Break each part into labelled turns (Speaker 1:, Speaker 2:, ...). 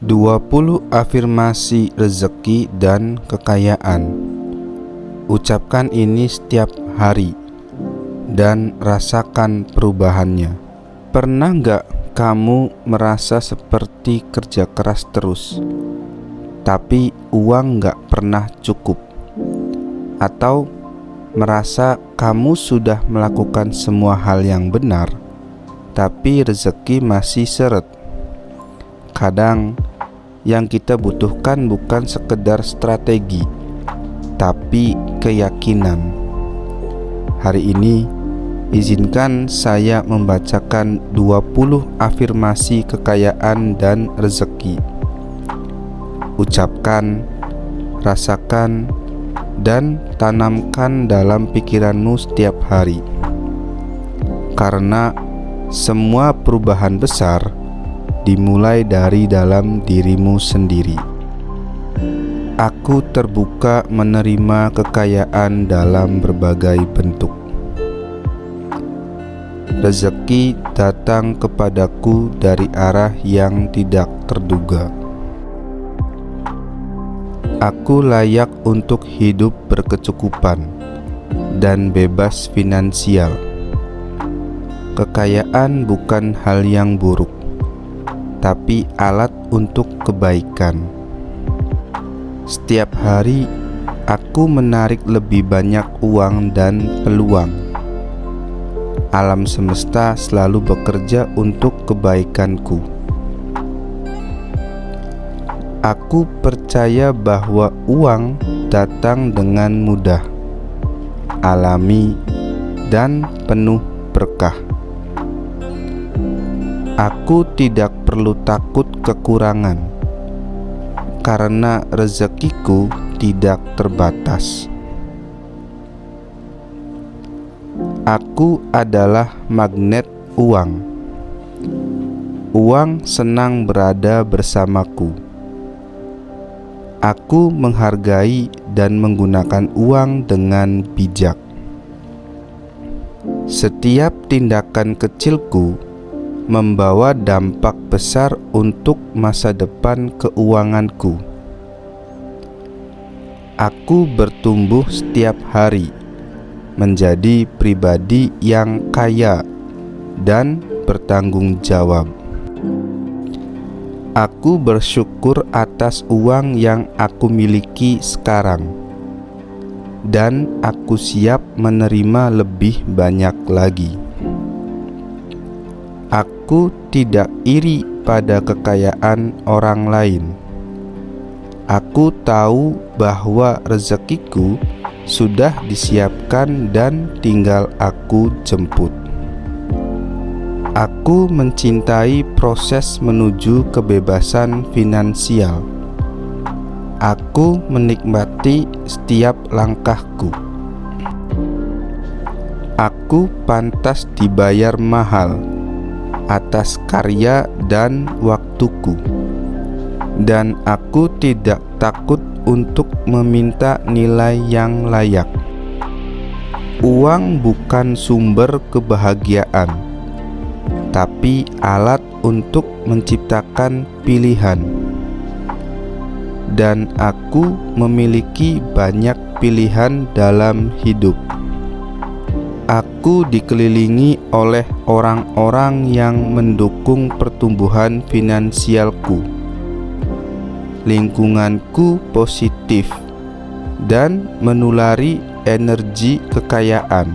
Speaker 1: 20 afirmasi rezeki dan kekayaan. Ucapkan ini setiap hari dan rasakan perubahannya. Pernah gak kamu merasa seperti kerja keras terus, tapi uang gak pernah cukup? Atau merasa kamu sudah melakukan semua hal yang benar, tapi rezeki masih seret? Kadang yang kita butuhkan bukan sekedar strategi, tapi keyakinan. Hari ini, izinkan saya membacakan 20 afirmasi kekayaan dan rezeki. Ucapkan, rasakan, dan tanamkan dalam pikiranmu setiap hari. Karena semua perubahan besar dimulai dari dalam dirimu sendiri. Aku terbuka menerima kekayaan dalam berbagai bentuk. Rezeki datang kepadaku dari arah yang tidak terduga. Aku layak untuk hidup berkecukupan dan bebas finansial. Kekayaan bukan hal yang buruk, tapi alat untuk kebaikan. Setiap hari aku menarik lebih banyak uang dan peluang. Alam semesta selalu bekerja untuk kebaikanku. Aku percaya bahwa uang datang dengan mudah, alami, dan penuh berkah. Aku tidak perlu takut kekurangan, karena rezekiku tidak terbatas. Aku adalah magnet uang. Uang senang berada bersamaku. Aku menghargai dan menggunakan uang dengan bijak. Setiap tindakan kecilku membawa dampak besar untuk masa depan keuanganku. Aku bertumbuh setiap hari menjadi pribadi yang kaya dan bertanggung jawab. Aku bersyukur atas uang yang aku miliki sekarang, dan aku siap menerima lebih banyak lagi. Aku tidak iri pada kekayaan orang lain. Aku tahu bahwa rezekiku sudah disiapkan dan tinggal aku jemput. Aku mencintai proses menuju kebebasan finansial. Aku menikmati setiap langkahku. Aku pantas dibayar mahal atas karya dan waktuku, dan aku tidak takut untuk meminta nilai yang layak. Uang bukan sumber kebahagiaan, tapi alat untuk menciptakan pilihan. Dan aku memiliki banyak pilihan dalam hidup. Aku dikelilingi oleh orang-orang yang mendukung pertumbuhan finansialku. Lingkunganku positif dan menulari energi kekayaan.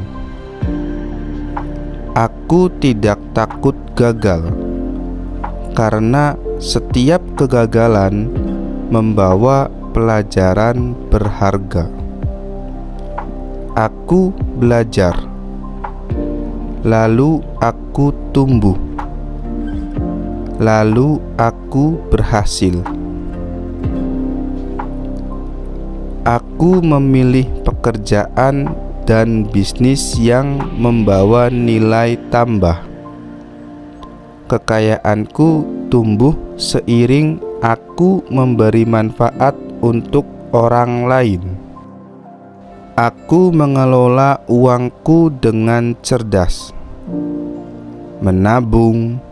Speaker 1: Aku tidak takut gagal, karena setiap kegagalan membawa pelajaran berharga. Aku belajar, lalu aku tumbuh, lalu aku berhasil. Aku memilih pekerjaan dan bisnis yang membawa nilai tambah. Kekayaanku tumbuh seiring aku memberi manfaat untuk orang lain. Aku mengelola uangku dengan cerdas, menabung,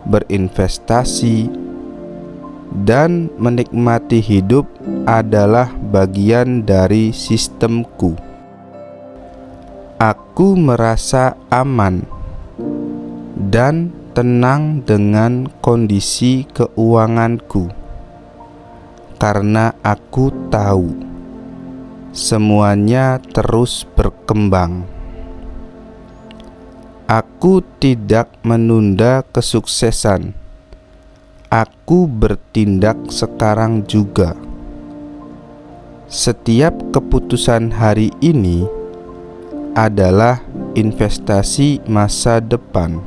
Speaker 1: berinvestasi, dan menikmati hidup adalah bagian dari sistemku. Aku merasa aman dan tenang dengan kondisi keuanganku, karena aku tahu semuanya terus berkembang. Aku tidak menunda kesuksesan. Aku bertindak sekarang juga. Setiap keputusan hari ini adalah investasi masa depan.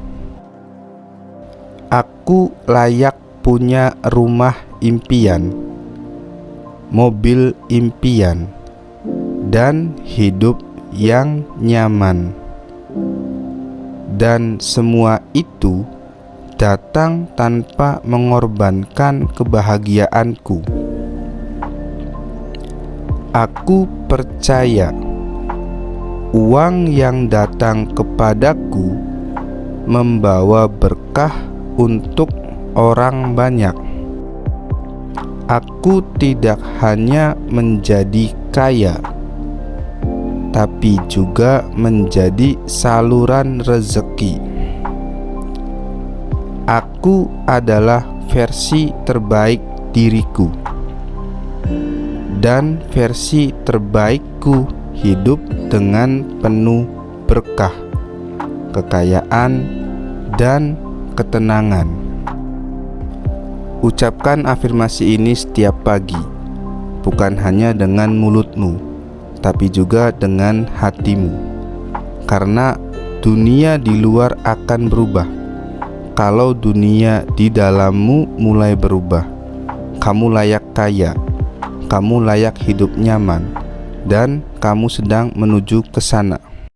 Speaker 1: Aku layak punya rumah impian, mobil impian, dan hidup yang nyaman. Dan semua itu datang tanpa mengorbankan kebahagiaanku. Aku percaya uang yang datang kepadaku membawa berkah untuk orang banyak. Aku tidak hanya menjadi kaya, tapi juga menjadi saluran rezeki. Aku adalah versi terbaik diriku, dan versi terbaikku hidup dengan penuh berkah, kekayaan, dan ketenangan. Ucapkan afirmasi ini setiap pagi, bukan hanya dengan mulutmu, tapi juga dengan hatimu. Karena dunia di luar akan berubah kalau dunia di dalammu mulai berubah. Kamu layak kaya, kamu layak hidup nyaman, dan kamu sedang menuju ke sana.